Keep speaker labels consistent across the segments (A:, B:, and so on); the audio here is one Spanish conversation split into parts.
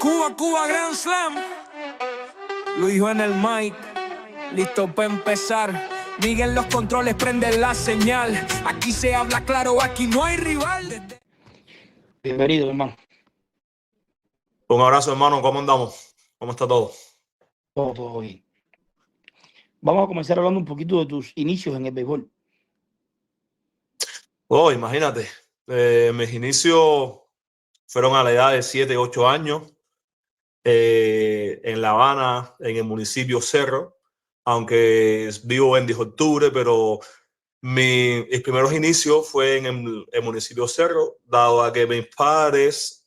A: Cuba, Cuba, Grand Slam. Luis en el mic, listo para empezar. Miguel los controles, prende la señal. Aquí se habla claro, aquí no hay rival.
B: Bienvenido, hermano.
C: Un abrazo, hermano. ¿Cómo andamos? ¿Cómo está todo?
B: Todo bien. Vamos a comenzar hablando un poquito de tus inicios en el béisbol.
C: Oh, imagínate. Mis inicios fueron a la edad de 7, 8 años en La Habana, en el municipio Cerro, aunque vivo en 10 de octubre, pero mis primeros inicios fue en el municipio Cerro, dado a que mis padres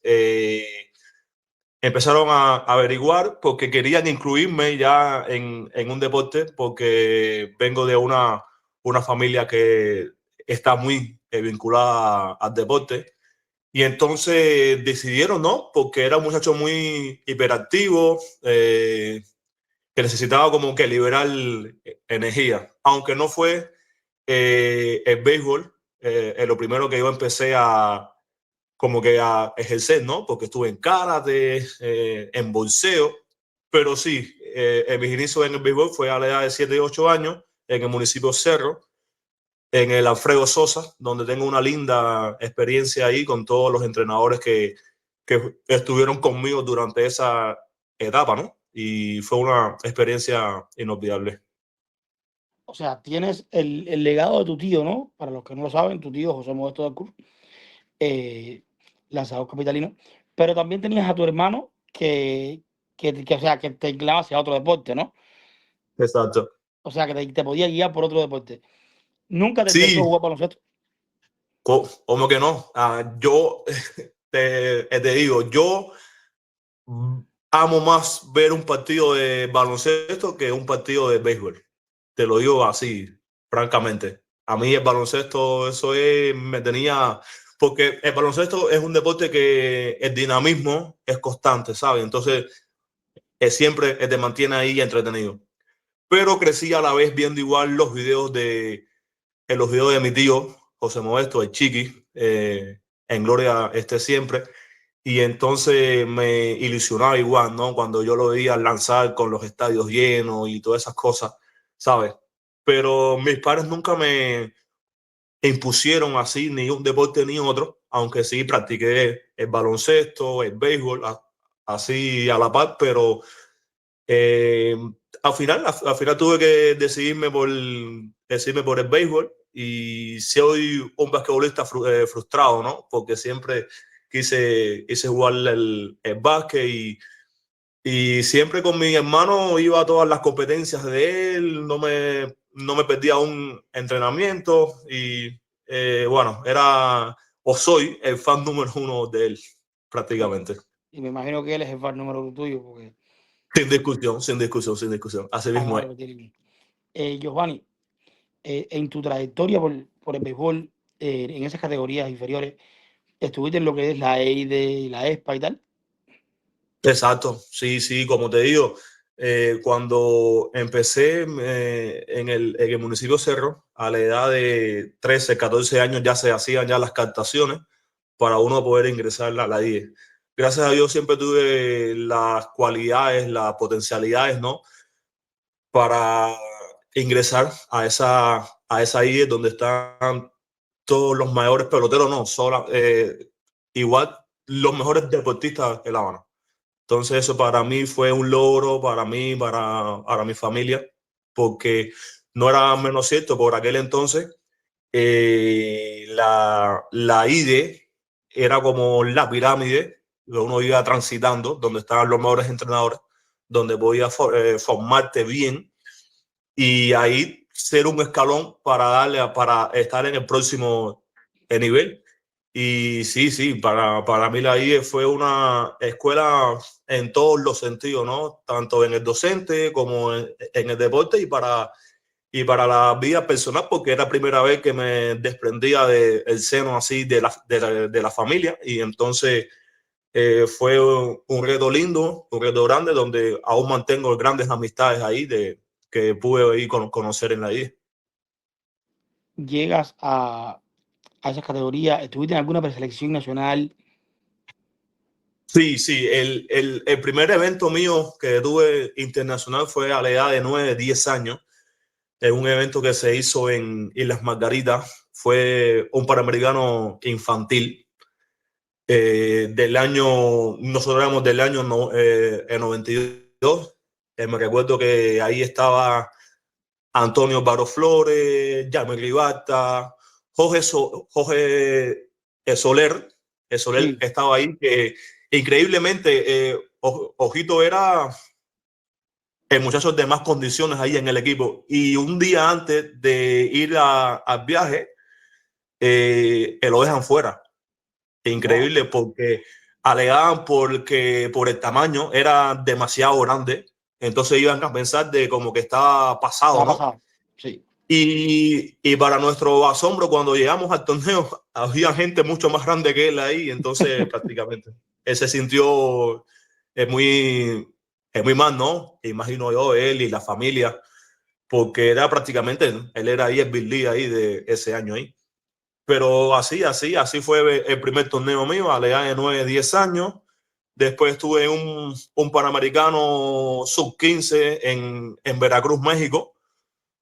C: empezaron a averiguar porque querían incluirme ya en un deporte, porque vengo de una familia que está muy vinculada al deporte. Y entonces decidieron, ¿no? Porque era un muchacho muy hiperactivo, que necesitaba como que liberar energía. Aunque no fue el béisbol lo primero que yo empecé a como que a ejercer, ¿no? Porque estuve en karate, en boxeo, pero sí, mis inicios en el béisbol fue a la edad de 7 y 8 años en el municipio Cerro, en el Alfredo Sosa, donde tengo una linda experiencia ahí con todos los entrenadores que estuvieron conmigo durante esa etapa, ¿no? Y fue una experiencia inolvidable.
B: O sea, tienes el legado de tu tío, ¿no? Para los que no lo saben, tu tío José Modesto del Cruz, lanzador capitalino. Pero también tenías a tu hermano o sea, que te inclinaba hacia otro deporte, ¿no?
C: Exacto.
B: O sea, que te podía guiar por otro deporte. ¿Nunca te interesó
C: Sí,
B: jugar baloncesto?
C: ¿cómo que no? Yo te digo, yo amo más ver un partido de baloncesto que un partido de béisbol. Te lo digo así, francamente. A mí el baloncesto, me tenía, porque el baloncesto es un deporte que el dinamismo es constante, ¿sabes? Entonces, siempre te mantiene ahí entretenido. Pero crecí a la vez viendo igual los videos de mi tío, José Modesto, el Chiqui, en gloria esté siempre. Y entonces me ilusionaba igual, ¿no? Cuando yo lo veía lanzar con los estadios llenos y todas esas cosas, ¿sabes? Pero mis padres nunca me impusieron así ni un deporte ni otro, aunque sí practiqué el baloncesto, el béisbol, así a la par, pero eh, al final tuve que decidirme por el béisbol, y soy un basquetbolista frustrado, ¿no? Porque siempre quise jugar el básquet, y siempre con mi hermano iba a todas las competencias de él, no me perdía un entrenamiento, y bueno, soy el fan número uno de él, prácticamente.
B: Y me imagino que él es el fan número tuyo, porque
C: Sin discusión, sin discusión, sin discusión. Así mismo es.
B: Giovanni, en tu trayectoria por el béisbol, en esas categorías inferiores, estuviste en lo que es la EIDE y la ESPA y tal.
C: Exacto, sí, sí, como te digo, cuando empecé en el municipio Cerro, a la edad de 13, 14 años ya se hacían ya las captaciones para uno poder ingresar a la IE. Gracias a Dios siempre tuve las cualidades, las potencialidades, ¿no? Para ingresar a esa IE donde están todos los mayores peloteros, no, igual los mejores deportistas de La Habana. Entonces eso para mí fue un logro, para mí, para mi familia, porque no era menos cierto, por aquel entonces la IDE era como la pirámide que uno iba transitando, donde estaban los mejores entrenadores, donde podías formarte bien, y ahí ser un escalón para estar en el próximo nivel. Y sí, sí, para mí la IE fue una escuela en todos los sentidos, ¿no? Tanto en el docente como en el deporte, y para la vida personal, porque era la primera vez que me desprendía del seno así de la familia. Y entonces fue un reto lindo, un reto grande, donde aún mantengo grandes amistades ahí que pude ir conocer en la IE.
B: Llegas a esas categorías, estuviste en alguna preselección nacional.
C: Sí, sí, el primer evento mío que tuve internacional fue a la edad de 9, 10 años. Es un evento que se hizo en Islas Margaritas. Fue un Panamericano infantil del año, nosotros éramos del año el 92. Me recuerdo que ahí estaba Antonio Baro Flores, Jaime Ribata, Jorge Soler. Soler
B: Sí,
C: estaba ahí, que increíblemente Ojito era el muchacho de más condiciones ahí en el equipo. Y un día antes de ir al viaje, lo dejan fuera.
B: wow,
C: Increíble, porque alegaban porque por el tamaño era demasiado grande. Entonces iban a pensar de como que estaba
B: ¿qué
C: pasado,
B: ha
C: ¿no?
B: pasado? Sí,
C: Y para nuestro asombro, cuando llegamos al torneo, había gente mucho más grande que él ahí. Entonces, prácticamente, él se sintió muy, muy mal, ¿no? Imagino yo, él y la familia, porque era prácticamente, él era ahí el Big League ahí de ese año ahí. Pero así fue el primer torneo mío, a la edad de 9, 10 años. Después estuve en un Panamericano sub-15 en Veracruz, México.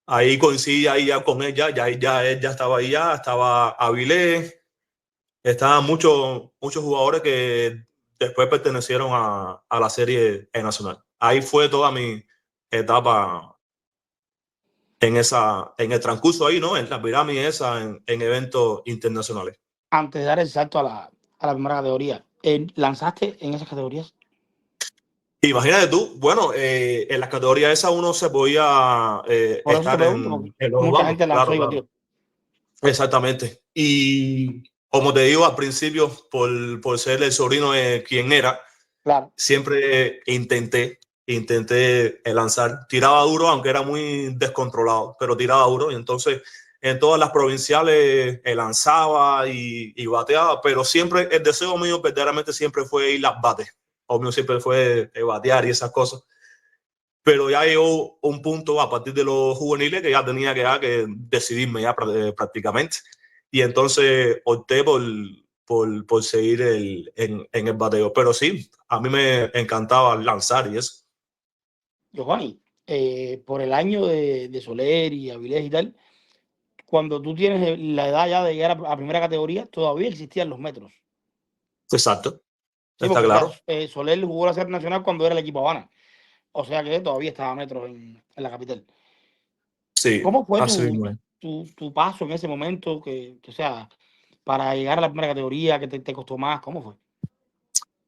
C: Ahí coincidí ahí ya con ella, él ya estaba ahí, ya estaba Avilés, estaban muchos jugadores que después pertenecieron a la serie nacional. Ahí fue toda mi etapa en el transcurso ahí, ¿no? En la pirámide esa, en eventos internacionales.
B: antes de dar el salto a la primera categoría, ¿lanzaste en esas categorías?
C: Imagínate tú, bueno, en las categorías esas uno se podía
B: Por eso te
C: estar
B: pregunto, porque
C: en los dos
B: mucha
C: bandos,
B: gente lanzó
C: claro,
B: y
C: claro.
B: batió.
C: Exactamente. Y como te digo al principio, por ser el sobrino de quien era,
B: Claro,
C: siempre intenté lanzar. Tiraba duro, aunque era muy descontrolado, pero tiraba duro. Y entonces en todas las provinciales lanzaba y bateaba, pero siempre el deseo mío verdaderamente siempre fue ir las bates. O mío siempre fue batear y esas cosas. Pero ya llegó un punto a partir de los juveniles que ya tenía que decidirme ya prácticamente. Y entonces opté por seguir en el bateo. Pero sí, a mí me encantaba lanzar y eso.
B: Giovanni, por el año de Soler y Avilés y tal, cuando tú tienes la edad ya de llegar a primera categoría, todavía existían los metros.
C: Exacto,
B: Sí,
C: está
B: porque o sea,
C: claro.
B: Soler jugó la serie nacional cuando era el equipo Habana. O sea que todavía estaba metros en la capital.
C: Sí,
B: ¿Cómo fue
C: así mismo es.
B: tu paso en ese momento? O sea, para llegar a la primera categoría, que te costó más, ¿cómo fue?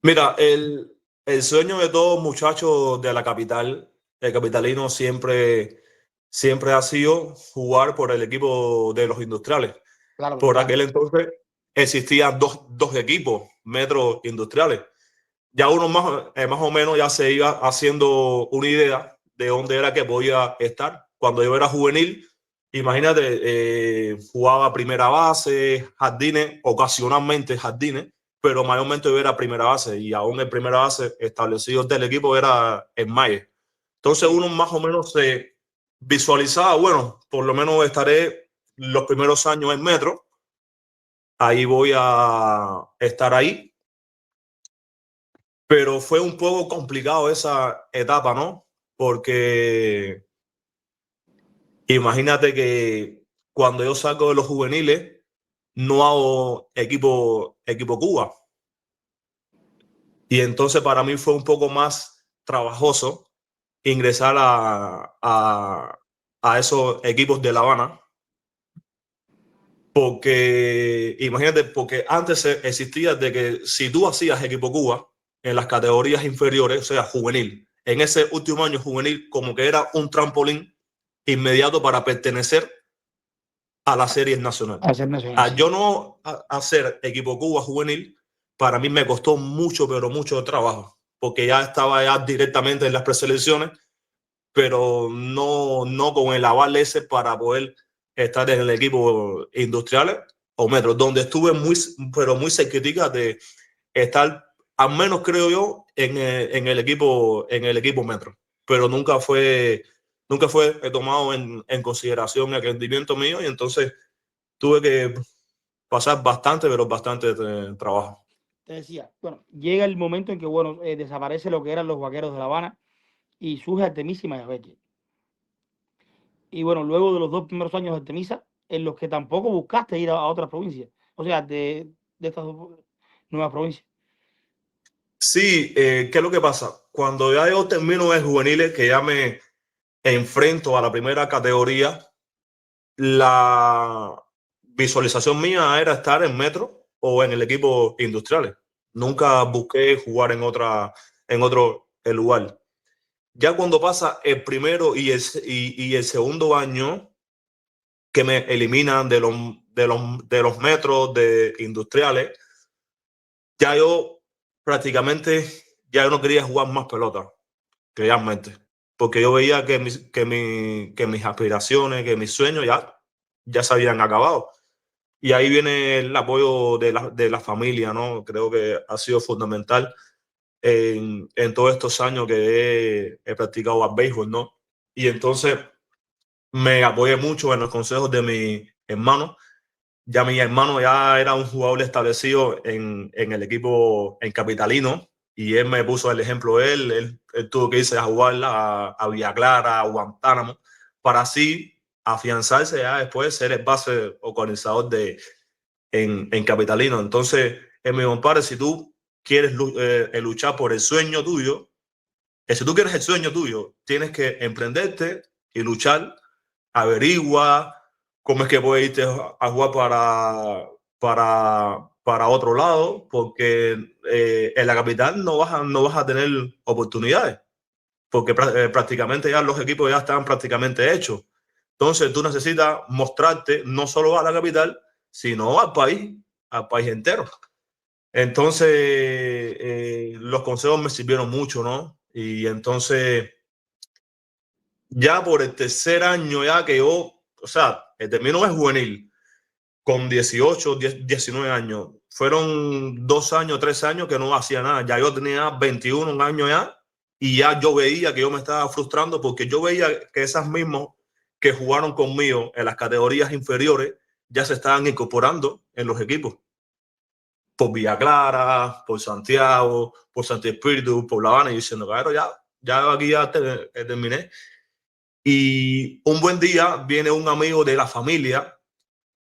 C: Mira, el sueño de todo muchacho de la capital, el capitalino, siempre ha sido jugar por el equipo de los industriales.
B: Claro,
C: Por
B: claro.
C: aquel entonces existían dos equipos, metros industriales. Ya uno más o menos ya se iba haciendo una idea de dónde era que podía estar. Cuando yo era juvenil, imagínate, jugaba primera base, jardines, ocasionalmente jardines, pero mayormente yo era primera base y aún el primera base establecido del equipo era en Maye. Entonces
B: Sí.
C: uno más o menos se visualizaba, bueno, por lo menos estaré los primeros años en metro, ahí voy a estar ahí, pero fue un poco complicado esa etapa, ¿no? Porque imagínate que cuando yo salgo de los juveniles, no hago equipo Cuba. Y entonces para mí fue un poco más trabajoso ingresar a esos equipos de La Habana. Porque imagínate, porque antes existía de que si tú hacías equipo Cuba en las categorías inferiores, o sea, juvenil, en ese último año juvenil, como que era un trampolín inmediato para pertenecer a la serie nacional.
B: A ser nacional,
C: A
B: sí.
C: yo no hacer equipo Cuba juvenil, para mí me costó mucho, pero mucho trabajo, porque ya estaba ya directamente en las preselecciones, pero no con el aval ese para poder estar en el equipo industriales o metro, donde estuve pero muy cerquita de estar, al menos creo yo, en el equipo metro, pero nunca fue tomado en consideración el rendimiento mío y entonces tuve que pasar bastante, pero bastante trabajo.
B: te decía, bueno, llega el momento en que, bueno, desaparece lo que eran los Vaqueros de La Habana y surge Artemisa y Mayabeque. Y bueno, luego de los 2 primeros años de Artemisa, en los que tampoco buscaste ir a otras provincias, o sea, de estas dos nuevas provincias.
C: Sí, ¿qué es lo que pasa? Cuando ya yo termino de juveniles, que ya me enfrento a la primera categoría, la visualización mía era estar en Metro o en el equipo industriales. Nunca busqué jugar en otro lugar. Ya cuando pasa el primero y el segundo año, que me eliminan de los metros de industriales, ya yo prácticamente ya yo no quería jugar más pelota, realmente. Porque yo veía que mis aspiraciones, que mis sueños ya se habían acabado. Y ahí viene el apoyo de la familia, ¿no? Creo que ha sido fundamental en todos estos años que he practicado al béisbol, ¿no? Y entonces me apoyé mucho en los consejos de mi hermano. Ya mi hermano ya era un jugador establecido en el equipo en Capitalino y él me puso el ejemplo. Él tuvo que irse a jugar a Villa Clara, a Guantánamo, para así afianzarse ya después, ser el base organizador en Capitalino. Entonces, él me dijo, compadre, si tú quieres luchar por el sueño tuyo, si tú quieres el sueño tuyo, tienes que emprenderte y luchar, averigua cómo es que puedes irte a jugar para otro lado, porque en la capital no vas a tener oportunidades, porque prácticamente ya los equipos ya están prácticamente hechos. Entonces tú necesitas mostrarte no solo a la capital, sino al país entero. Entonces los consejos me sirvieron mucho, ¿no? Y entonces ya por el tercer año ya que yo, o sea, termino de juvenil con 18, 19 años. Fueron 2 años, 3 años que no hacía nada. Ya yo tenía 21 un año ya y ya yo veía que yo me estaba frustrando porque yo veía que esas mismas que jugaron conmigo en las categorías inferiores ya se estaban incorporando en los equipos. Por Villa Clara, por Santiago, por Santi Espíritu, por La Habana, y diciendo, claro, ya aquí ya terminé. Y un buen día viene un amigo de la familia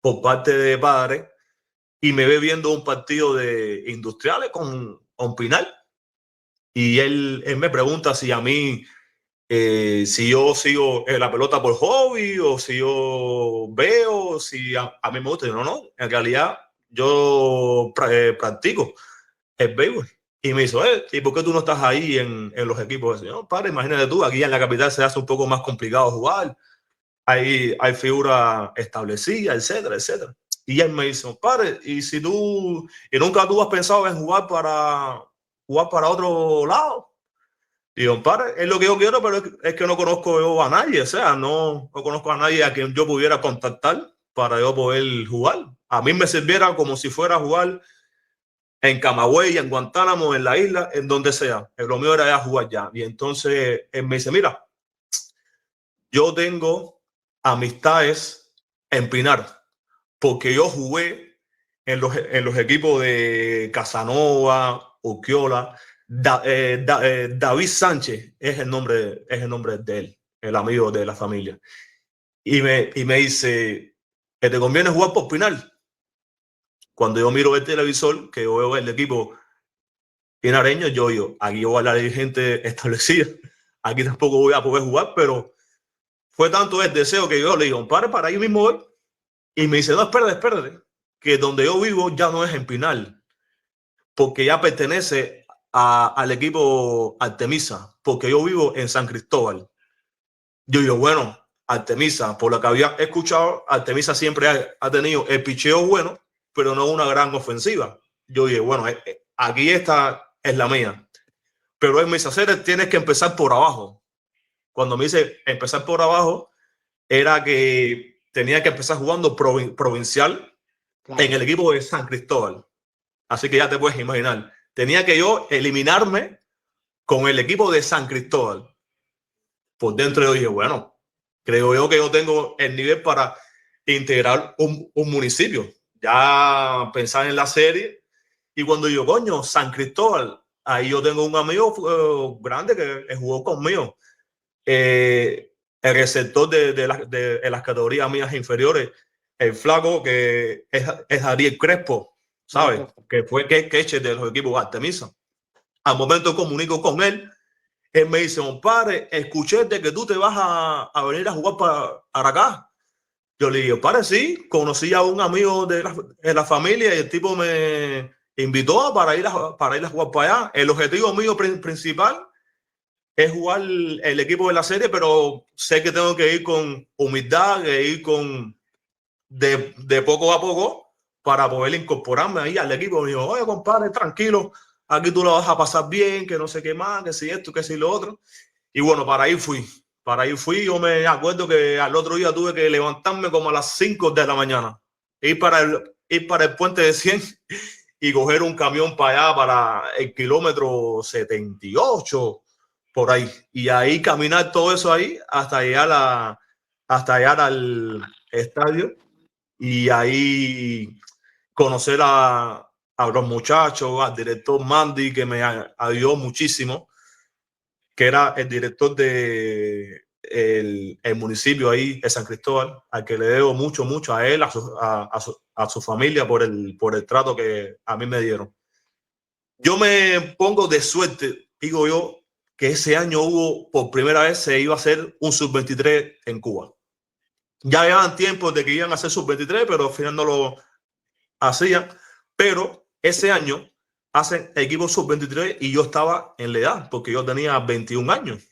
C: por parte de padre y me ve viendo un partido de industriales con Pinal. Y él me pregunta si a mí, si yo sigo la pelota por hobby o si yo veo, si a mí me gusta. Y yo, no, en realidad yo practico el béisbol. Y me dice, ¿y por qué tú no estás ahí en los equipos? Y yo, no, padre, imagínate tú, aquí en la capital se hace un poco más complicado jugar. Hay figuras establecidas, etcétera, etcétera. Y él me dice, padre, y nunca tú has pensado en jugar para otro lado. Y yo, padre, es lo que yo quiero, pero es que no conozco yo a nadie, o sea, no conozco a nadie a quien yo pudiera contactar para yo poder jugar. A mí me sirviera como si fuera a jugar en Camagüey, en Guantánamo, en la isla, en donde sea. Lo mío era ya jugar ya. Y entonces él me dice, mira, yo tengo amistades en Pinar, porque yo jugué en los equipos de Casanova, Urquiola. David Sánchez es el nombre de él, el amigo de la familia. Y me dice, ¿que te conviene jugar por Pinar? Cuando yo miro el televisor, que yo veo el equipo pinareño, aquí yo voy a la gente establecida, aquí tampoco voy a poder jugar, pero fue tanto el deseo que yo le digo, padre, para ahí mismo voy. Y me dice, no, espérate, que donde yo vivo ya no es en Pinal, porque ya pertenece al equipo Artemisa, porque yo vivo en San Cristóbal. Yo digo, bueno, Artemisa, por lo que había escuchado, Artemisa siempre ha tenido el picheo bueno, pero no una gran ofensiva. Yo dije, bueno, aquí esta es la mía. Pero él me dice, tienes que empezar por abajo. Cuando me dice empezar por abajo, era que tenía que empezar jugando provincial, claro, en el equipo de San Cristóbal. Así que ya te puedes imaginar. Tenía que yo eliminarme con el equipo de San Cristóbal. Por dentro yo dije, bueno, creo yo que yo tengo el nivel para integrar un municipio. Ya pensar en la serie Y cuando yo, coño, San Cristóbal, ahí yo tengo un amigo grande que jugó conmigo. El receptor de las categorías mías inferiores, el flaco que es Ariel Crespo, ¿sabes? Que fue queche de los equipos Artemisa. Al momento comunico con él me dice, compadre, escuché de que tú te vas a venir a jugar para acá. Yo le digo, padre, sí, conocí a un amigo de la familia y el tipo me invitó para ir a jugar para allá. El objetivo mío principal es jugar el equipo de la serie, pero sé que tengo que ir con humildad, que ir de poco a poco para poder incorporarme ahí al equipo. Me dijo, oye, compadre, tranquilo, aquí tú lo vas a pasar bien, que no sé qué más, que si esto, que si lo otro. Y bueno, para ahí fui. Yo me acuerdo que al otro día tuve que levantarme como a las 5 de la mañana, ir para el puente de 100 y coger un camión para allá, para el kilómetro 78, por ahí. Y ahí caminar todo eso ahí hasta llegar al estadio y ahí conocer a los muchachos, al director Mandy, que me ayudó muchísimo, que era el director de el municipio ahí de San Cristóbal, al que le debo mucho a él, a su familia por el trato que a mí me dieron. Yo me pongo de suerte, digo yo, que ese año por primera vez se iba a hacer un sub-23 en Cuba. Ya llevaban tiempo de que iban a hacer sub-23, pero al final no lo hacían. Pero ese año hacen equipo sub-23 y yo estaba en la edad, porque yo tenía 21 años.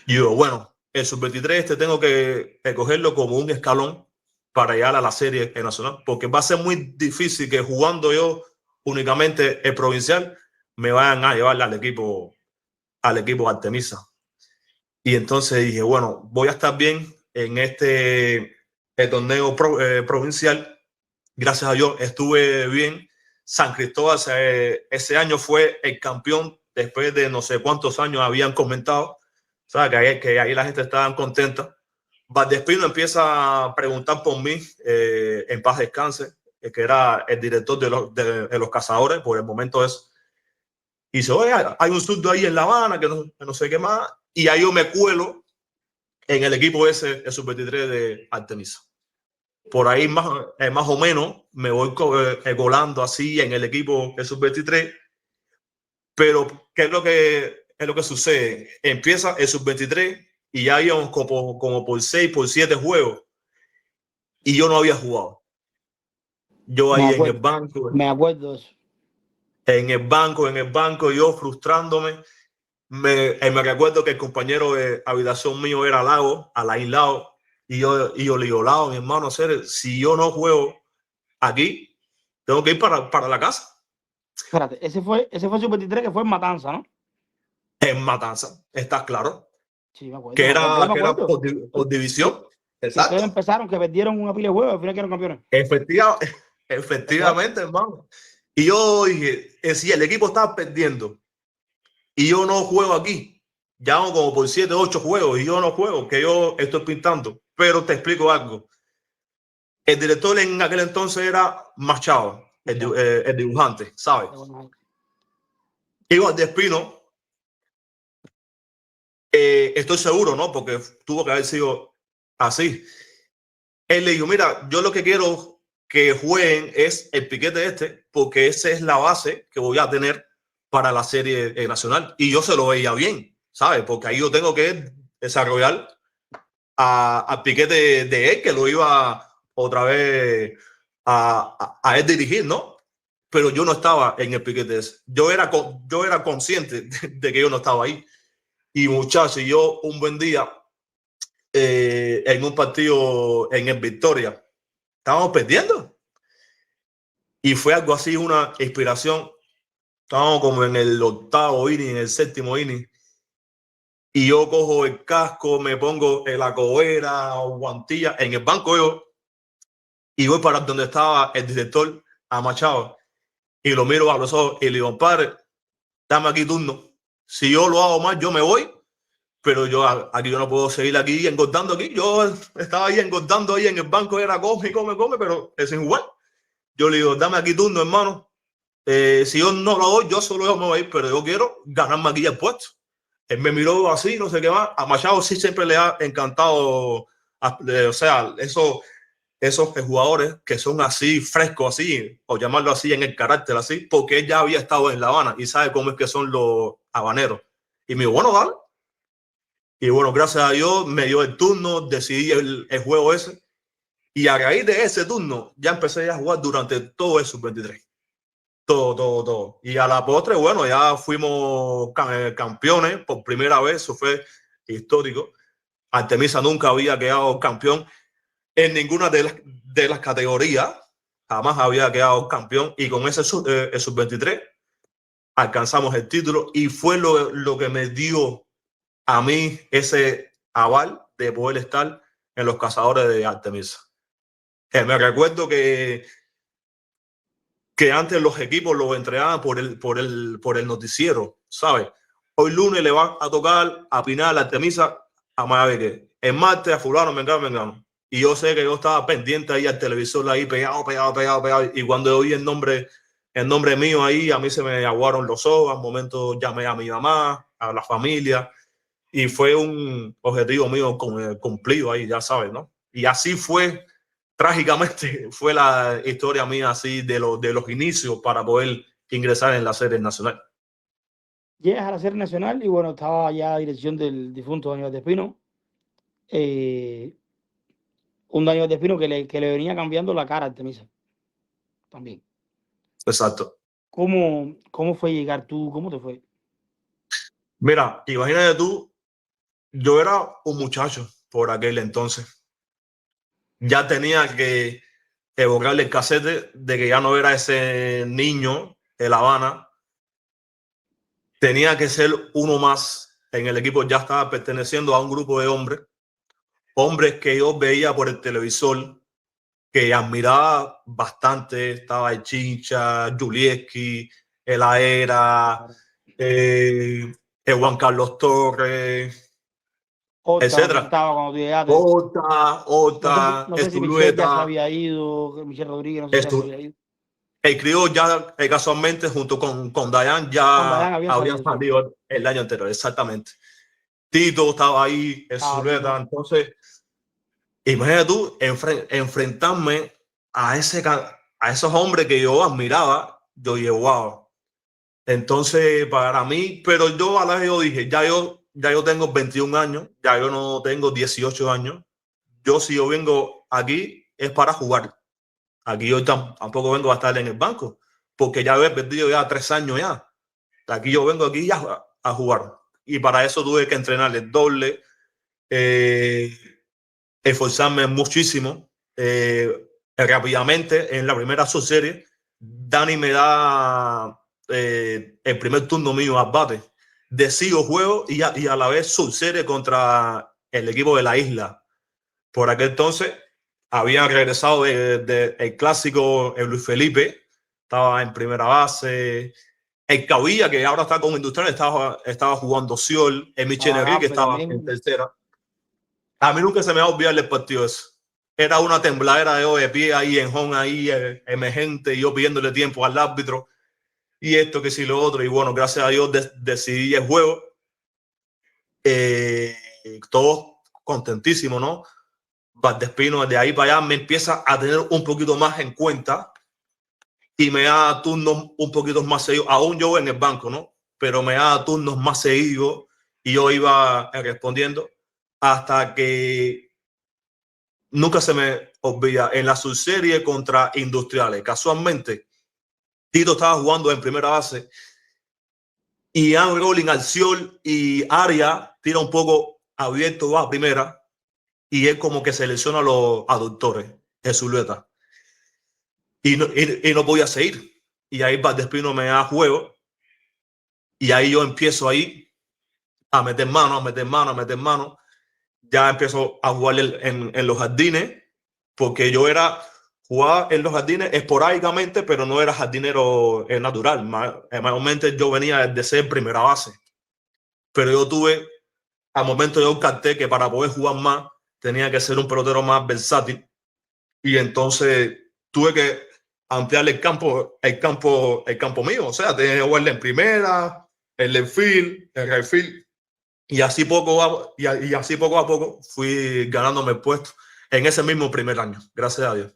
C: Y yo, bueno, el sub-23 tengo que cogerlo como un escalón para llegar a la serie nacional, porque va a ser muy difícil que jugando yo únicamente el provincial me vayan a llevar al equipo Artemisa. Y entonces dije, bueno, voy a estar bien en el torneo provincial. Gracias a Dios estuve bien. San Cristóbal ese año fue el campeón después de no sé cuántos años habían comentado. ¿Sabes? Que ahí la gente estaba contenta. Valdespino empieza a preguntar por mí, en paz descanse, que era el director de los cazadores por el momento eso. Y dice, oye, hay un surdo ahí en La Habana que no sé qué más. Y ahí yo me cuelo en el equipo ese, el sub-23 de Artemisa. Por ahí más o menos me voy colando así en el equipo del sub-23. Pero ¿qué es lo que sucede? Empieza el sub-23 y ya íbamos como por 6, por 7 juegos y yo no había jugado. Yo ahí en el banco.
B: Me acuerdo de eso.
C: En el banco, yo frustrándome. Me recuerdo que el compañero de habitación mío era Alain Lago, y yo le digo, Lago, mi hermano, si yo no juego aquí, tengo que ir para la casa.
B: Espérate, ese fue el sub-23 que fue en Matanza, ¿no?
C: En Matanza, ¿estás claro?
B: Sí, me acuerdo.
C: Que era por división.
B: Exacto. Ustedes empezaron, que perdieron una pila de juegos, al final quedaron campeones.
C: Efectivamente, hermano. Y yo dije, si el equipo estaba perdiendo y yo no juego aquí, ya vamos como por 7, 8 juegos y yo no juego, que yo estoy pintando. Pero te explico algo. El director en aquel entonces era Machado, el dibujante, ¿sabes? Y Valdespino, estoy seguro, ¿no? Porque tuvo que haber sido así. Él le dijo, mira, yo lo que quiero que jueguen es el piquete porque esa es la base que voy a tener para la serie nacional. Y yo se lo veía bien, ¿sabes? Porque ahí yo tengo que desarrollar al piquete de él, que lo iba otra vez a él dirigir, ¿no? Pero yo no estaba en el piquete ese. Yo era consciente de que yo no estaba ahí. Y muchachos, yo un buen día en un partido en el Victoria, estábamos perdiendo. Y fue algo así, una inspiración. Estábamos como en el 8º inning, en el 7º inning. Y yo cojo el casco, me pongo la cobera o guantilla en el banco yo y voy para donde estaba el director, a Machado, y lo miro a los ojos y le digo, padre, dame aquí turno. Si yo lo hago mal, yo me voy, pero aquí yo no puedo seguir aquí engordando aquí. Yo estaba ahí engordando ahí en el banco, era come, pero es igual. Yo le digo, dame aquí turno, hermano. si yo no lo doy, yo solo me voy a ir, pero yo quiero ganarme aquí el puesto. Él me miró así, no sé qué más. A Machado sí siempre le ha encantado, o sea, esos jugadores que son así, frescos, así, o llamarlo así en el carácter, así, porque él ya había estado en La Habana y sabe cómo es que son los habaneros. Y me dijo, bueno, dale. Y bueno, gracias a Dios me dio el turno, decidí el juego ese. Y a raíz de ese turno, ya empecé a jugar durante todo el sub-23. Todo. Y a la postre, bueno, ya fuimos campeones por primera vez, eso fue histórico. Artemisa nunca había quedado campeón en ninguna de las categorías, jamás había quedado campeón, y con ese sub-23 alcanzamos el título y fue lo que me dio a mí ese aval de poder estar en los cazadores de Artemisa. Me recuerdo que antes los equipos los entregaban por el noticiero, ¿sabes? Hoy lunes le va a tocar a Pinal, a Artemisa, a Mayabeque. El martes a fulano, mengano. Y yo sé que yo estaba pendiente ahí al televisor, ahí pegado. Y cuando oí el nombre mío ahí, a mí se me aguaron los ojos. Al momento llamé a mi mamá, a la familia. Y fue un objetivo mío cumplido ahí, ya sabes, ¿no? Y así fue, trágicamente, fue la historia mía así de los inicios para poder ingresar en la serie nacional.
B: Llegas a la serie nacional y bueno, estaba ya a dirección del difunto Daniel Valdespino. Un Daniel Valdespino que le venía cambiando la cara a Artemisa también.
C: Exacto.
B: ¿Cómo fue llegar tú? ¿Cómo te fue?
C: Mira, imagínate tú, yo era un muchacho por aquel entonces. Ya tenía que evocarle el casete de que ya no era ese niño de La Habana. Tenía que ser uno más en el equipo. Ya estaba perteneciendo a un grupo de hombres que yo veía por el televisor, que admiraba bastante. Estaba el Chincha, Julieski, el Aera, el Juan Carlos Torres,
B: Ota también
C: etcétera.
B: estaba cuando tú llegaste.
C: Ota,
B: No sé si Michelle ya se
C: Estulueta,
B: había ido, Michelle Rodríguez no sé si ya se había ido.
C: el Criollo ya casualmente junto con Dayan
B: Con
C: ya
B: Dayan habían
C: habían
B: salido, sí.
C: salido el año anterior, exactamente. Tito estaba ahí, Estulueta.
B: Tito.
C: Entonces, imagínate tú enfrentarme a esos hombres que yo admiraba. Yo dije, wow. Entonces, para mí, pero yo a la vez yo dije, ya yo tengo 21 años, ya yo no tengo 18 años. Si yo vengo aquí es para jugar. Aquí yo tampoco vengo a estar en el banco, porque ya he perdido ya 3 años ya. Aquí yo vengo aquí ya a jugar. Y para eso tuve que entrenar el doble, esforzarme muchísimo. Rápidamente, en la primera subserie, Dani me da el primer turno mío al bate. Decido juego y a la vez subserie contra el equipo de la isla. Por aquel entonces había regresado el clásico, el Luis Felipe, estaba en primera base. El Cabilla, que ahora está con Industrial, estaba jugando Siol. El Michel Henry, que estaba en tercera. A mí nunca se me va a olvidar el partido ese. Era una tembladera de pie ahí en home, ahí emergente, y yo pidiéndole tiempo al árbitro. Y esto, que sí, lo otro. Y bueno, gracias a Dios decidí el juego. Todos contentísimos, ¿no? Valdespino de ahí para allá me empieza a tener un poquito más en cuenta y me da turnos un poquito más seguidos, aún yo en el banco, ¿no? Pero me da turnos más seguidos y yo iba respondiendo hasta que nunca se me olvida, en la subserie contra Industriales, casualmente Tito estaba jugando en primera base y Ian Rolling al Siol y Aria tira un poco abierto, va a primera, y él como que selecciona a los aductores en su letra. Y no podía seguir. Y ahí Valdespino me da juego. Y ahí yo empiezo ahí a meter mano. Ya empiezo a jugar en los jardines, porque yo jugaba en los jardines esporádicamente, pero no era jardinero natural. Mayormente yo venía de ser primera base. Pero yo tuve, al momento yo capté que para poder jugar más, tenía que ser un pelotero más versátil. Y entonces tuve que ampliar el campo mío. O sea, tenía que jugarle en primera, el left field, el right field. Y así así poco a poco fui ganándome el puesto en ese mismo primer año, gracias a Dios.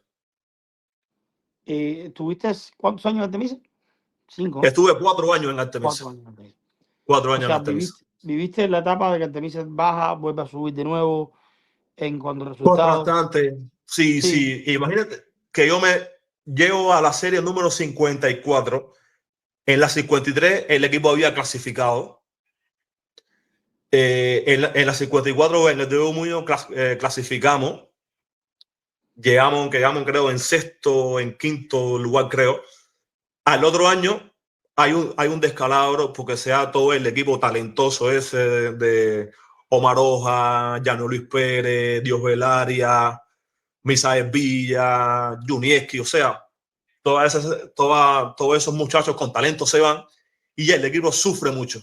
B: ¿Tuviste cuántos años en Artemisa? 5, ¿no?
C: Estuve 4 años en Artemisa.
B: 4 años en Artemisa.
C: 4
B: O
C: años
B: sea,
C: en Artemisa.
B: viviste la etapa de que Artemisa baja, vuelve a subir de nuevo en cuanto a resultados.
C: Contrastante. Sí, sí. Imagínate que yo me llego a la serie número 54. En la 53 el equipo había clasificado. En la 54 en el debut Muñoz clasificamos. Quedamos creo en sexto, en quinto lugar creo. Al otro año hay un descalabro porque sea todo el equipo talentoso ese de Omar Hoja, Llano Luis Pérez, Dios Velaria, Misael Villa, Junieski, o sea, todos esos muchachos con talento se van y el equipo sufre mucho.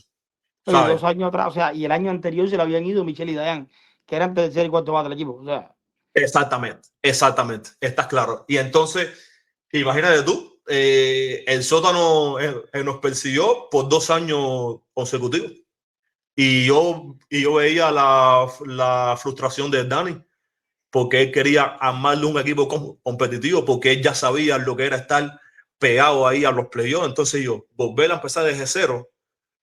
B: Oye, 2 años atrás, o sea, y el año anterior se lo habían ido Michelle y Dayan, que eran tercer y cuarto bate del equipo. O sea,
C: Exactamente, estás claro. Y entonces, imagínate tú, el sótano nos persiguió por 2 años consecutivos. Y yo veía la frustración de Dani, porque él quería armarle un equipo competitivo, porque él ya sabía lo que era estar pegado ahí a los playoffs. Entonces volver a empezar desde cero,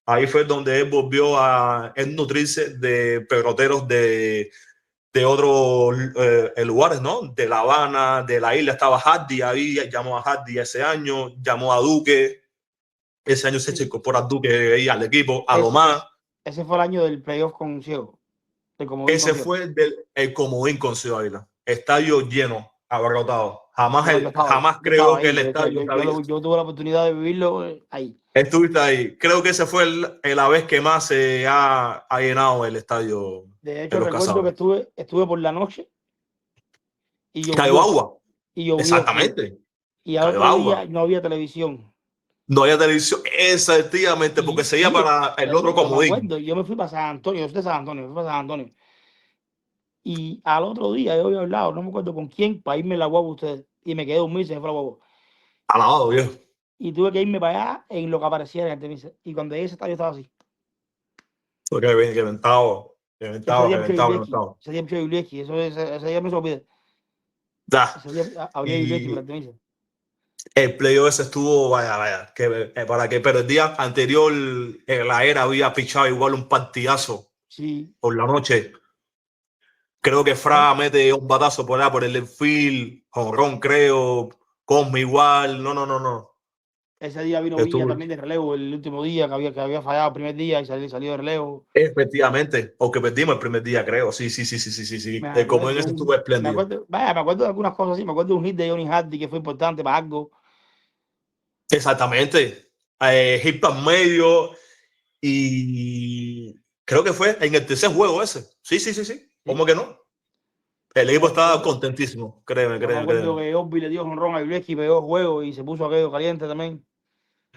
C: ahí fue donde él volvió a nutrirse de peloteros de otros lugares, ¿no? De La Habana, de la isla estaba Hardy ahí, llamó a Hardy ese año, llamó a Duque, ese año se incorpora a Duque ahí al equipo, a Lomás.
B: Ese fue el año del playoff con Ciego.
C: Ese fue el comodín con Ciudad Ávila. Estadio lleno, abarrotado. Jamás creo que el estadio...
B: Yo tuve la oportunidad de vivirlo ahí.
C: Estuviste ahí. Creo que ese fue la vez que más se ha llenado el estadio.
B: De hecho, recuerdo que estuve por la noche y
C: cayó agua.
B: Y llovió.
C: Exactamente.
B: Y al otro día no había televisión.
C: No había televisión, exactamente, porque seguía para el otro comodín.
B: Yo me fui para San Antonio, yo soy de San Antonio, me fui para San Antonio. Y al otro día yo había hablado, no me acuerdo con quién, para irme a la guagua ustedes. Y me quedé un mes y se me fue la guagua.
C: Alabado, viejo.
B: Y tuve que irme para allá en lo que apareciera en Artemisa. Y cuando llegué ese estadio estaba así.
C: Porque bien, que ventado.
B: Ese día empezó Julieschi, ese día me olvidé. Ese día había Julieschi para Artemisa.
C: El playoff ese estuvo, vaya, pero el día anterior la era había pichado igual un partidazo.
B: Sí.
C: Por la noche. Creo que Fra mete un batazo por allá, por el left field, jonrón, creo, Cosme igual, no.
B: Ese día vino Villa también de relevo, el último día que había fallado el primer día y salió de relevo.
C: Efectivamente, aunque perdimos el primer día, creo, sí. Como en ese estuvo espléndido.
B: Me acuerdo de algunas cosas así, me acuerdo de un hit de Johnny Hardy que fue importante para algo.
C: Exactamente, hit para medio y creo que fue en el tercer juego ese, sí. ¿Cómo que no? El equipo estaba contentísimo, créeme.
B: Me acuerdo que Osby le dio jonrón a Julieschi, pegó juego y se puso aquello caliente también.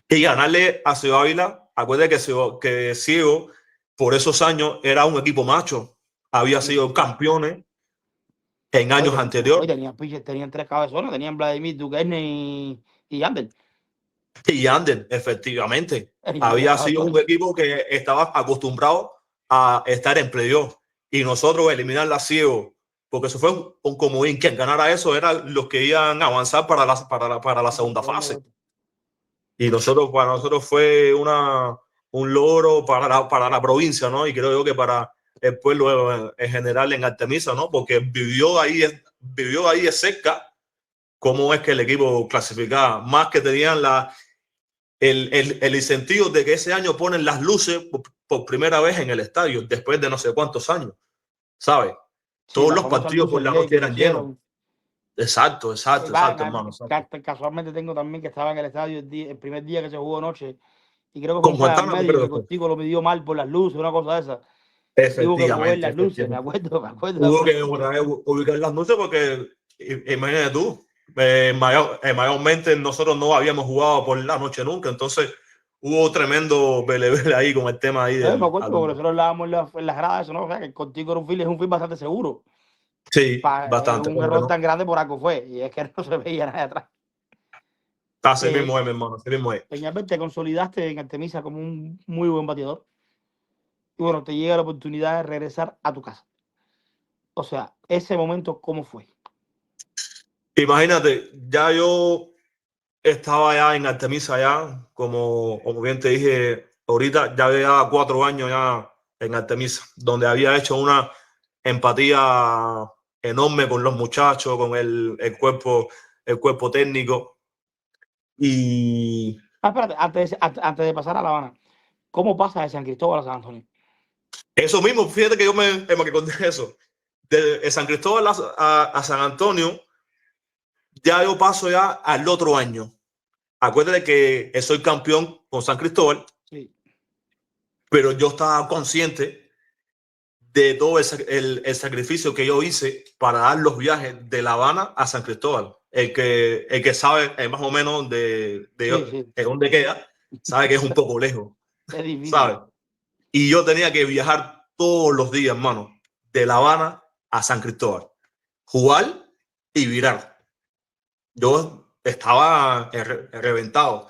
C: Y ganarle a Ciudad Ávila, acuérdate que Ciego por esos años era un equipo macho, había sido campeones en años anteriores.
B: Tenían 3 cabezones, tenían Vladimir, Duquesne y Ander.
C: Y Ander, efectivamente, había sido un equipo que estaba acostumbrado a estar en playoff y nosotros eliminar la Ciego, porque eso fue un comodín. Quien ganara eso eran los que iban a avanzar para la segunda fase. Y para nosotros fue un logro para la provincia, ¿no? Y creo yo que para el pueblo en general en Artemisa, ¿no? Porque vivió ahí de cerca cómo es que el equipo clasificaba. Más que tenían el incentivo de que ese año ponen las luces por primera vez en el estadio, después de no sé cuántos años, ¿sabes? Sí, todos los partidos por la noche eran llenos. Exacto, hermano.
B: Casualmente tengo también que estaba en el estadio el primer día que se jugó anoche y creo que
C: con Juan Tano,
B: que contigo lo midió mal por las luces, una cosa de esa. Tuvo que mover las luces, me acuerdo.
C: Tuvo que ubicar las luces porque, imagínate tú, mayormente nosotros no habíamos jugado por la noche nunca, entonces hubo tremendo bele ahí con el tema ahí.
B: Me acuerdo porque nosotros hablábamos en las gradas, ¿no? O sea, que contigo era un film bastante seguro.
C: Sí, bastante.
B: Un error tan grande por algo fue, y es que no se veía nada atrás.
C: Así
B: Eh,
C: mismo es, mi hermano, así mismo es.
B: Peñalver, te consolidaste en Artemisa como un muy buen bateador. Y bueno, te llega la oportunidad de regresar a tu casa. O sea, ese momento, ¿cómo fue?
C: Imagínate, ya yo estaba ya en Artemisa ya, como bien te dije ahorita, ya había 4 años ya en Artemisa, donde había hecho una empatía enorme con los muchachos, con el cuerpo técnico. Y
B: Ah, espérate, antes de pasar a La Habana, ¿cómo pasa de San Cristóbal a San Antonio?
C: eso mismo, fíjate que yo me que conté eso. De San Cristóbal a San Antonio, ya yo paso ya al otro año. Acuérdate que soy campeón con San Cristóbal,
B: Sí,
C: pero yo estaba consciente de todo el sacrificio que yo hice para dar los viajes de La Habana a San Cristóbal. El que sabe más o menos
B: sí, sí.
C: de dónde queda, sabe que es un poco lejos,
B: Es difícil.
C: ¿sabes? Y yo tenía que viajar todos los días, hermano, de La Habana a San Cristóbal, jugar y virar. Yo estaba reventado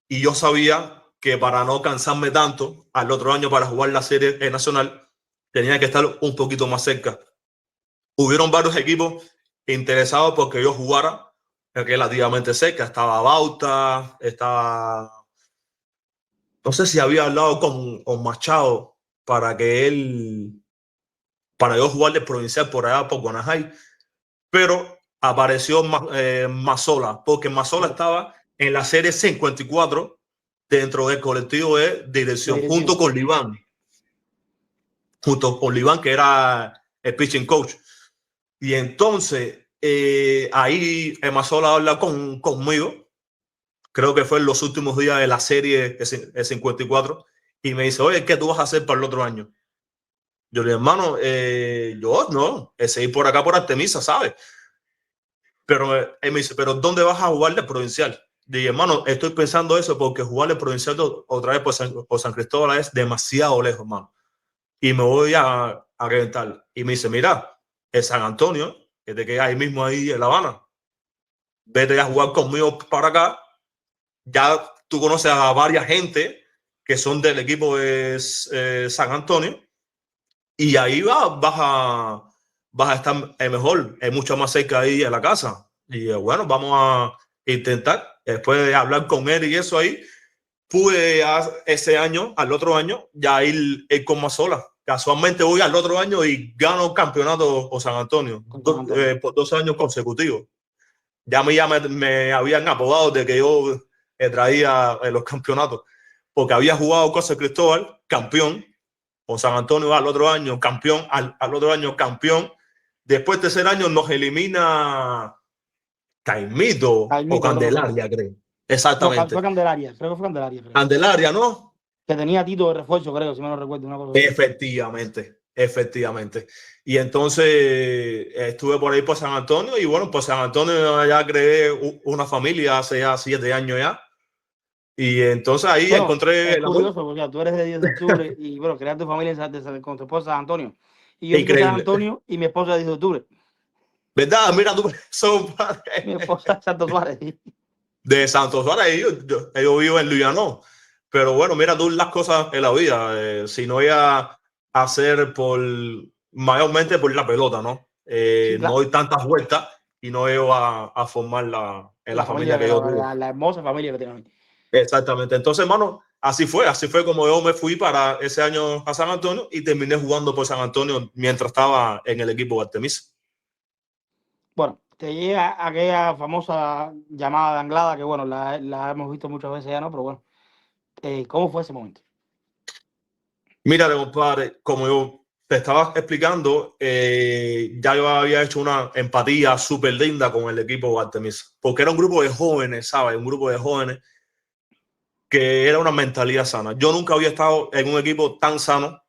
C: y yo sabía que para no cansarme tanto al otro año para jugar la serie nacional, tenía que estar un poquito más cerca. Hubieron varios equipos interesados porque yo jugara relativamente cerca. Estaba Bauta, no sé si había hablado con Machado para para yo jugar de provincial por allá, por Guanajay, pero apareció Mazola, porque Mazola estaba en la serie 54 dentro del colectivo de
B: De
C: dirección,
B: dirección.
C: junto con Liván, que era el pitching coach. Y entonces ahí Mazola habla conmigo, creo que fue en los últimos días de la serie el 54, y me dice, oye, ¿qué tú vas a hacer para el otro año? Yo le digo, hermano, yo no, seguir por acá por Artemisa, ¿sabes? Pero él me dice, ¿pero dónde vas a jugar de provincial? Dije, hermano, estoy pensando eso porque jugar de provincial otra vez por San Cristóbal es demasiado lejos, hermano. Y me voy a reventar. Y me dice, mira, es San Antonio, que te queda ahí mismo ahí en La Habana. Vete a jugar conmigo para acá. Ya tú conoces a varias gente que son del equipo de San Antonio y ahí vas a estar mejor, es mucho más cerca ahí de la casa. Y bueno, vamos a intentar, después de hablar con él y eso ahí, pude ese año, al otro año, ya ir con Mazola. Casualmente voy al otro año y gano el campeonato con San Antonio,
B: Con San Antonio.
C: por 2 años consecutivos. Ya a mí ya me habían apodado de que yo traía los campeonatos, porque había jugado con San Cristóbal, campeón, con San Antonio al otro año, campeón, al otro año, campeón. Después, tercer año, nos elimina Caimito o
B: Caimito, creo que fue.
C: Candelaria, creo.
B: No, fue
C: Exactamente.
B: Candelaria. Creo que fue Candelaria. Creo.
C: Candelaria, ¿no?
B: Que tenía Tito de refuerzo, creo, si me lo recuerdo. Una cosa así.
C: Efectivamente. Y entonces estuve por ahí por San Antonio y bueno, por San Antonio ya creé una familia hace ya 7 años ya. Y entonces ahí
B: Bueno,
C: encontré
B: es
C: el amor.
B: curioso porque tú eres de 10 de octubre y bueno, crear tu familia con tu esposa San Antonio. Y yo soy de San
C: Increíble.
B: Antonio y mi esposa es de 10 de octubre.
C: ¿Verdad? Mira tú, son
B: Mi esposa es Santo Suárez.
C: de Santos Suárez, ellos viven en Lujano. Pero bueno, mira tú las cosas en la vida. Si no voy a hacer mayormente por la pelota, ¿no?
B: Sí,
C: No
B: claro.
C: doy tantas vueltas y no veo a formar en la
B: La familia,
C: familia que yo tuve.
B: la hermosa familia que tenemos.
C: Exactamente. Entonces, hermano, así fue como yo me fui para ese año a San Antonio y terminé jugando por San Antonio mientras estaba en el equipo de Artemisa.
B: Bueno, te llega aquella famosa llamada de Anglada, que bueno, la hemos visto muchas veces ya, ¿no? Pero bueno, ¿cómo fue ese momento?
C: Mira, compadre, como yo te estaba explicando, ya yo había hecho una empatía súper linda con el equipo de Artemisa, porque era un grupo de jóvenes, ¿sabes? Un grupo de jóvenes que era una mentalidad sana. Yo nunca había estado en un equipo tan sano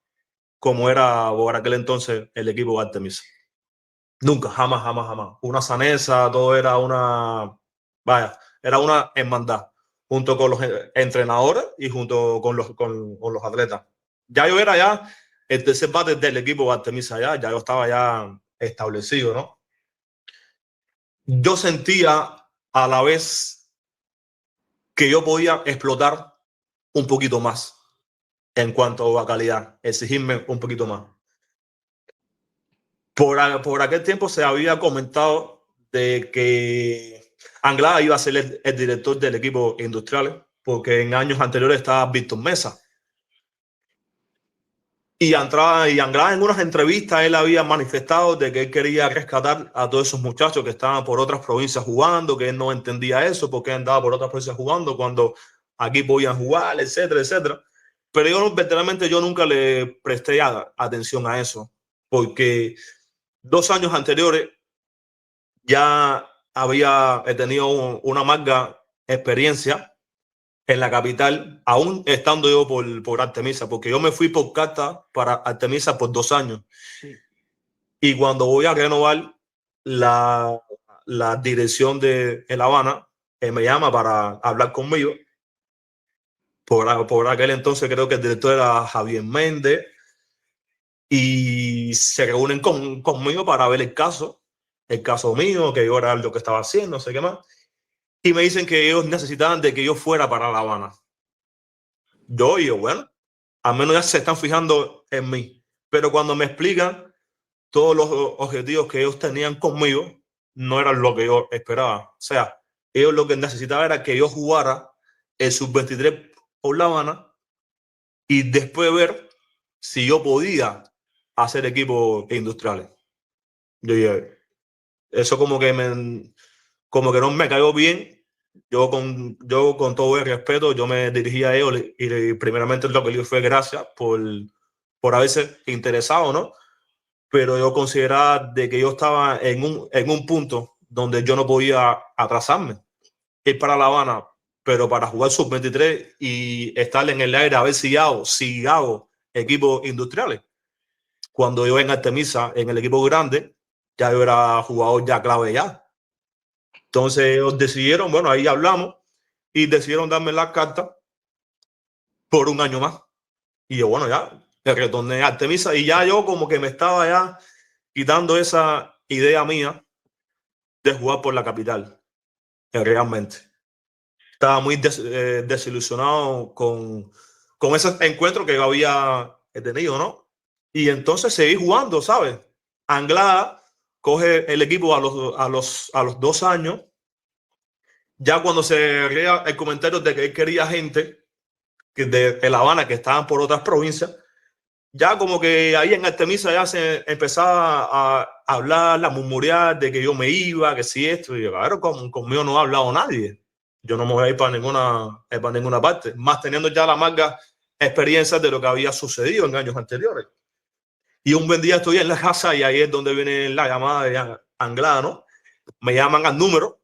C: como era por aquel entonces el equipo de Artemisa. Nunca, jamás, jamás, jamás. Una saneza, todo era vaya, era una hermandad, junto con los entrenadores y junto con los atletas. Ya yo era ya el tercer bate del equipo de Artemisa, ya yo estaba ya establecido, ¿no? Yo sentía a la vez que yo podía explotar un poquito más en cuanto a calidad, exigirme un poquito más. Por aquel tiempo se había comentado de que Anglada iba a ser el director del equipo industrial, porque en años anteriores estaba Víctor Mesa. Y Anglada en unas entrevistas él había manifestado de que él quería rescatar a todos esos muchachos que estaban por otras provincias jugando, que él no entendía eso, porque andaba por otras provincias jugando cuando aquí podían jugar, etcétera, etcétera. Pero yo verdaderamente yo nunca le presté atención a eso, porque 2 años anteriores ya había tenido una amarga experiencia en la capital, aún estando yo por Artemisa, porque yo me fui por carta para Artemisa por 2 años.
B: Sí.
C: Y cuando voy a renovar la dirección de La Habana, me llama para hablar conmigo. Por aquel entonces creo que el director era Javier Méndez, y se reúnen conmigo para ver el caso mío, que yo era lo que estaba haciendo, no sé qué más. Y me dicen que ellos necesitaban de que yo fuera para La Habana. Yo, bueno, al menos ya se están fijando en mí. Pero cuando me explican todos los objetivos que ellos tenían conmigo, no eran lo que yo esperaba. O sea, ellos lo que necesitaban era que yo jugara el sub-23 por La Habana y después ver si yo podía hacer equipos industriales. Yo dije, eso como que no me cayó bien. Yo con todo el respeto, yo me dirigí a ellos y primeramente lo que les fue gracias por haberse interesado, ¿no? Pero yo consideraba de que yo estaba en un punto donde yo no podía atrasarme, ir para La Habana, pero para jugar sub-23 y estar en el aire a ver si hago equipos industriales. Cuando yo en Artemisa, en el equipo grande, ya yo era jugador ya clave ya. Entonces ellos decidieron, bueno, ahí hablamos y decidieron darme la carta por 1 año más. Y yo, bueno, ya me retorné a Artemisa y ya yo como que me estaba ya quitando esa idea mía de jugar por la capital, realmente. Estaba muy desilusionado con ese encuentro que yo había tenido, ¿no? Y entonces seguí jugando, ¿sabes? Anglada coge el equipo a los 2 años. Ya cuando se ría el comentario de que él quería gente de La Habana que estaban por otras provincias, ya como que ahí en Artemisa ya se empezaba a hablar, a murmurar de que yo me iba, que si esto. Y yo, claro, conmigo no ha hablado nadie. Yo no me voy a ir para ninguna parte, más teniendo ya la amarga experiencia de lo que había sucedido en años anteriores. Y un buen día estoy en la casa y ahí es donde viene la llamada de Anglada, ¿no? Me llaman al número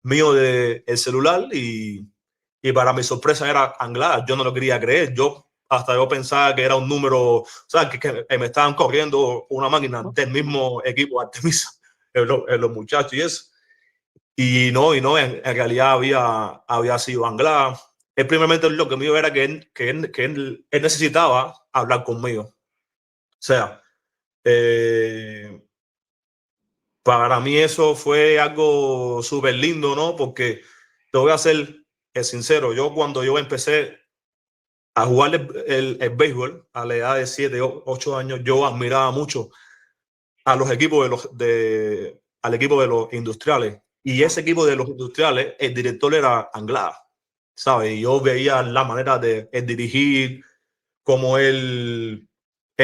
C: mío del celular y para mi sorpresa era Anglada. Yo no lo quería creer. Hasta yo pensaba que era un número, o sea, que me estaban corriendo una máquina del mismo equipo Artemisa, los muchachos y eso. Y no, en realidad había sido Anglada. Él primeramente lo que me dijo era que él necesitaba hablar conmigo. O sea, para mí eso fue algo súper lindo, ¿no? Porque te voy a ser sincero, cuando yo empecé a jugar el béisbol a la edad de 7 o 8 años, yo admiraba mucho a los equipos al equipo de los industriales. Y ese equipo de los industriales, el director era Anglada, ¿sabes? Y yo veía la manera de dirigir, cómo él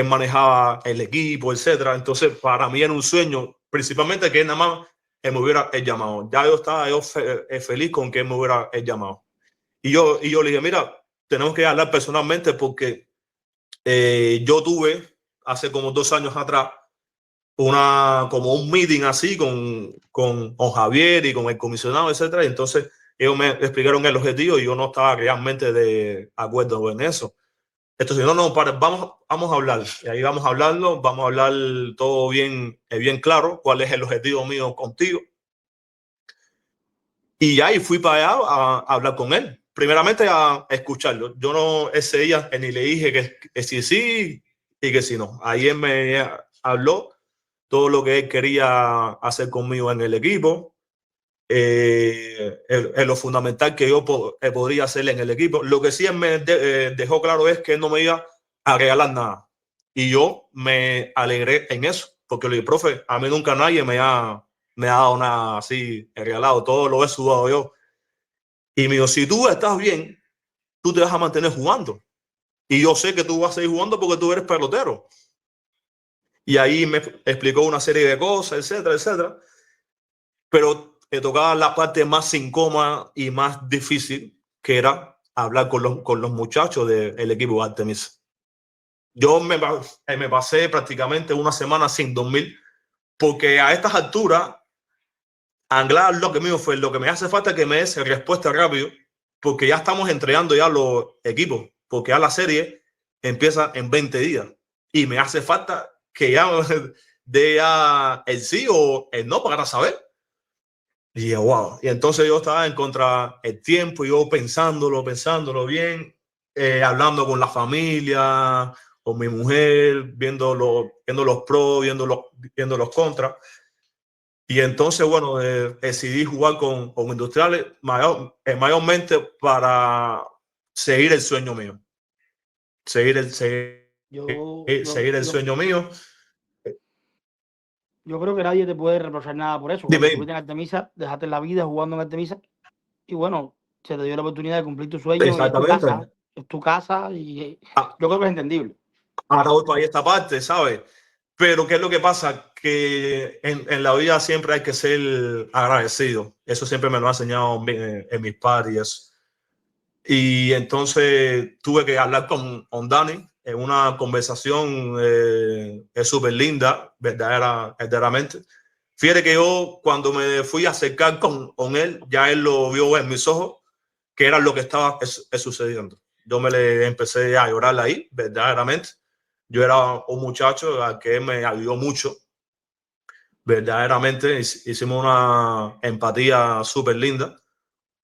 C: manejaba el equipo, etcétera. Entonces, para mí era un sueño, principalmente que él nada más me hubiera llamado. Ya yo estaba feliz con que él me hubiera llamado. Y yo le dije, mira, tenemos que hablar personalmente porque yo tuve hace como 2 años atrás como un meeting así con Javier y con el comisionado, etcétera. Y entonces ellos me explicaron el objetivo y yo no estaba realmente de acuerdo en eso. Entonces, vamos a hablar. Y ahí vamos a hablarlo, vamos a hablar todo bien claro, cuál es el objetivo mío contigo. Y ahí fui para allá a hablar con él. Primeramente a escucharlo. Yo no ese día ni le dije que sí y que sí no. Ahí él me habló todo lo que él quería hacer conmigo en el equipo. en lo fundamental que yo podría hacer en el equipo. Lo que sí él me dejó claro es que él no me iba a regalar nada. Y yo me alegré en eso, porque le dije, profe, a mí nunca nadie me ha dado nada así regalado, todo lo he sudado yo. Y me dijo, si tú estás bien, tú te vas a mantener jugando. Y yo sé que tú vas a seguir jugando porque tú eres pelotero. Y ahí me explicó una serie de cosas, etcétera, etcétera. Pero me tocaba la parte más incómoda y más difícil, que era hablar con los muchachos del equipo de Artemisa. Yo me pasé prácticamente una semana sin dormir, porque a estas alturas, Anglar lo que mío fue, lo que me hace falta es que me des respuesta rápido, porque ya estamos entregando ya los equipos, porque ya la serie empieza en 20 días y me hace falta que ya dé ya el sí o el no para saber. Y wow. Y entonces yo estaba en contra el tiempo, yo pensándolo bien, hablando con la familia, con mi mujer, viendo los pros, viendo los contras. Y entonces, bueno, decidí jugar con Industriales mayormente para seguir el sueño mío. Seguir el sueño mío.
B: Yo creo que nadie te puede reprochar nada por eso. Cuando
C: Dime.
B: estuviste en Artemisa, dejaste la vida jugando en Artemisa y bueno, se te dio la oportunidad de cumplir tu sueño y
C: Exactamente.
B: es tu casa y
C: Ah,
B: yo creo que es entendible.
C: ahora voy para esta parte, ¿sabes? Pero ¿qué es lo que pasa? Que en la vida siempre hay que ser agradecido. Eso siempre me lo ha enseñado en mis padres. Y entonces tuve que hablar con Dani en una conversación súper linda, verdaderamente. Fíjate que yo cuando me fui a acercar con él, ya él lo vio en mis ojos, que era lo que estaba sucediendo. Yo me le empecé a llorar ahí, verdaderamente. Yo era un muchacho al que él me ayudó mucho. Verdaderamente hicimos una empatía súper linda.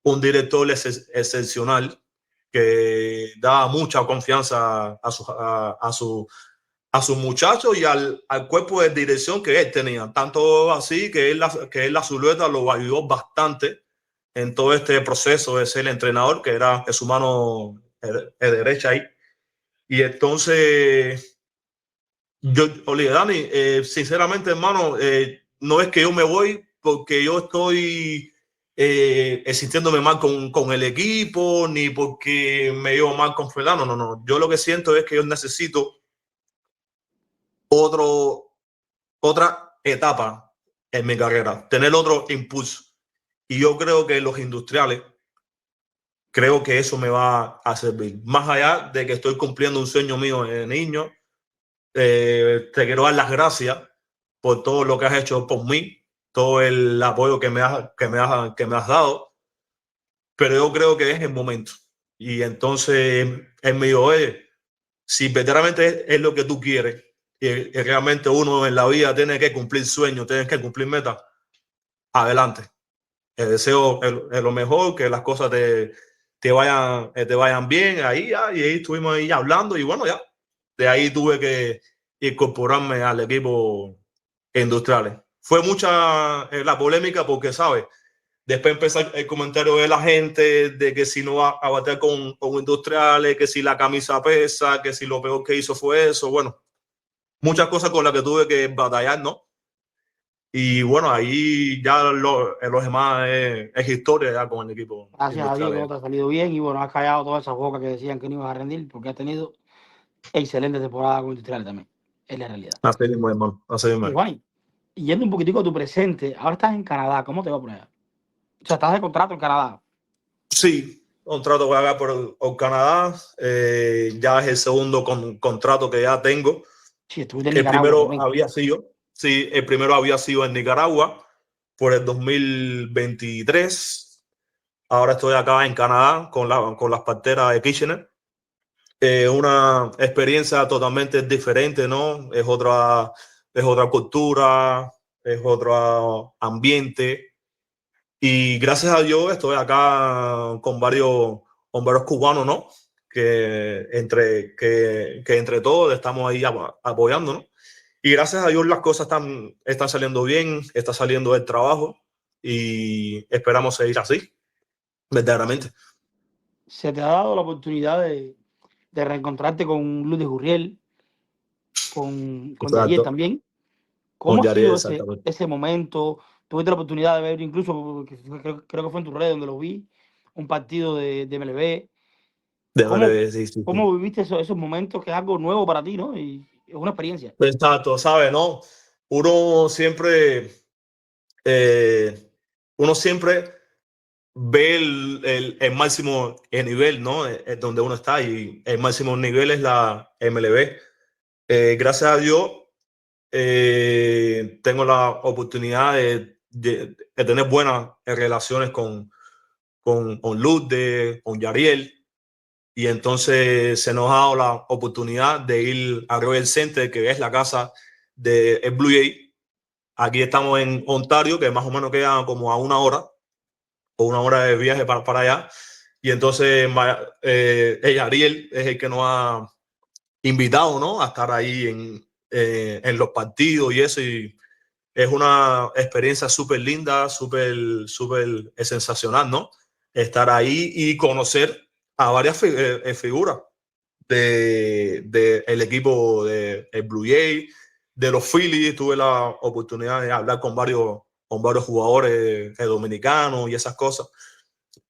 C: Un director excepcional que daba mucha confianza a sus muchachos y al cuerpo de dirección que él tenía. Tanto así que él la Zulueta lo ayudó bastante en todo este proceso de ser entrenador, que era su mano derecha ahí. Y entonces, oye, Dani, sinceramente, hermano, no es que yo me voy porque yo estoy sintiéndome mal con el equipo, ni porque me llevo mal con Fernando. No. Yo lo que siento es que yo necesito otra etapa en mi carrera, tener otro impulso. Y yo creo que los Industriales, creo que eso me va a servir. Más allá de que estoy cumpliendo un sueño mío de niño, te quiero dar las gracias por todo lo que has hecho por mí, todo el apoyo que me has dado, pero yo creo que es el momento. Y entonces él me dijo, oye, si verdaderamente es lo que tú quieres y realmente uno en la vida tiene que cumplir sueños, tiene que cumplir metas, adelante. Te deseo lo mejor, que las cosas te vayan bien ahí ya, y ahí estuvimos ahí hablando y bueno, ya de ahí tuve que incorporarme al equipo Industriales. Fue mucha la polémica porque, ¿sabes? Después empezó el comentario de la gente de que si no va a bater con Industriales, que si la camisa pesa, que si lo peor que hizo fue eso. Bueno, muchas cosas con las que tuve que batallar, ¿no? Y bueno, ahí ya los demás es historia ya con el equipo.
B: Gracias a Dios todo te ha salido bien y bueno, has callado todas esas bocas que decían que no ibas a rendir porque has tenido excelente temporada con Industriales también. Es la realidad.
C: Así mismo, hermano. Así mismo.
B: Y Juan, yendo un poquitico a tu presente, ahora estás en Canadá, ¿cómo te va por allá? O sea, estás de contrato en Canadá.
C: Sí, contrato voy a acá por Canadá. Ya es el segundo contrato que ya tengo.
B: Sí, estuviste en
C: El
B: Nicaragua
C: primero
B: también.
C: había sido, sí, el primero había sido en Nicaragua por el 2023. Ahora estoy acá en Canadá con las parteras de Kitchener. Una experiencia totalmente diferente, ¿no? Es otra cultura, es otro ambiente. Y gracias a Dios estoy acá con varios cubanos, ¿no? Que entre todos estamos ahí apoyándonos. Y gracias a Dios las cosas están saliendo bien, está saliendo el trabajo. y esperamos seguir así, verdaderamente.
B: Se te ha dado la oportunidad de reencontrarte con Lourdes Gurriel, con Yariel
C: Exacto,
B: también.
C: con
B: ¿Cómo ha
C: Yariel,
B: sido
C: exactamente.
B: ese momento? Tuviste la oportunidad de ver, incluso, creo que fue en tu red donde lo vi, un partido de MLB. ¿Cómo,
C: Déjame sí, sí, sí.
B: cómo viviste esos momentos que es algo nuevo para ti, ¿no? Y es una experiencia.
C: Exacto, ¿sabes? ¿No? Uno siempre, eh, uno siempre ve el máximo nivel, ¿no? Es donde uno está y el máximo nivel es la MLB. Gracias a Dios, tengo la oportunidad de tener buenas relaciones con Lourdes, con Yariel, y entonces se nos ha dado la oportunidad de ir a Royal Center, que es la casa de el Blue Jay. Aquí estamos en Ontario, que más o menos queda como a una hora de viaje para allá. Y entonces Ariel es el que nos ha invitado, ¿no? A estar ahí en los partidos y eso. Y es una experiencia súper linda, súper sensacional, ¿no? Estar ahí y conocer a varias figuras el equipo de el Blue Jay, de los Phillies. Tuve la oportunidad de hablar con varios jugadores dominicanos y esas cosas.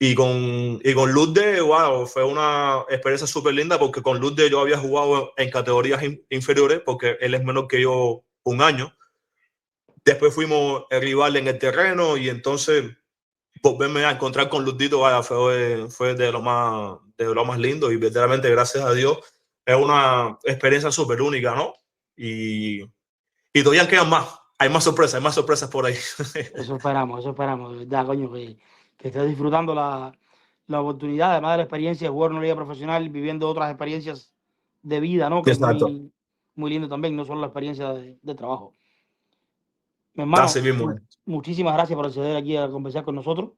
C: Y con Lourdes, wow, fue una experiencia súper linda porque con Lourdes yo había jugado en categorías inferiores porque él es menor que yo un año. Después fuimos el rival en el terreno y entonces volverme a encontrar con Lurdito, vaya, fue de lo más lindo y verdaderamente, gracias a Dios, es una experiencia súper única, ¿no? Y todavía quedan más. Hay más sorpresas por ahí.
B: Eso esperamos, de verdad, coño, que estés disfrutando la oportunidad, además de la experiencia de jugar en una liga profesional, viviendo otras experiencias de vida, ¿no? Que es
C: Exacto.
B: muy lindo también, no solo la experiencia de trabajo. Mi hermano,
C: Así mismo.
B: muchísimas gracias por acceder aquí a conversar con nosotros.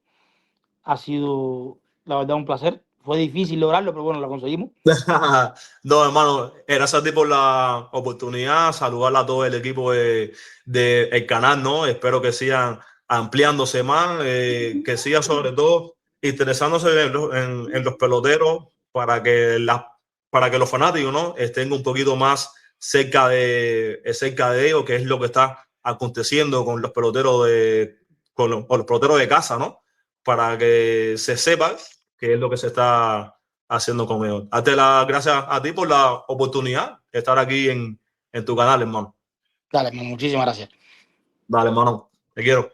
B: Ha sido, la verdad, un placer. Fue difícil lograrlo, pero bueno, lo conseguimos.
C: No, hermano, gracias a ti por la oportunidad, saludar a todo el equipo el canal, ¿no? Espero que sigan ampliándose más, que sigan sobre todo interesándose en los peloteros para que los fanáticos, ¿no? Estén un poquito más cerca de ellos, que es lo que está aconteciendo con los peloteros con los peloteros de casa, ¿no? Para que se sepa qué es lo que se está haciendo conmigo. Date las gracias a ti por la oportunidad de estar aquí en tu canal, hermano.
B: Dale, muchísimas gracias.
C: Dale, hermano. Te quiero.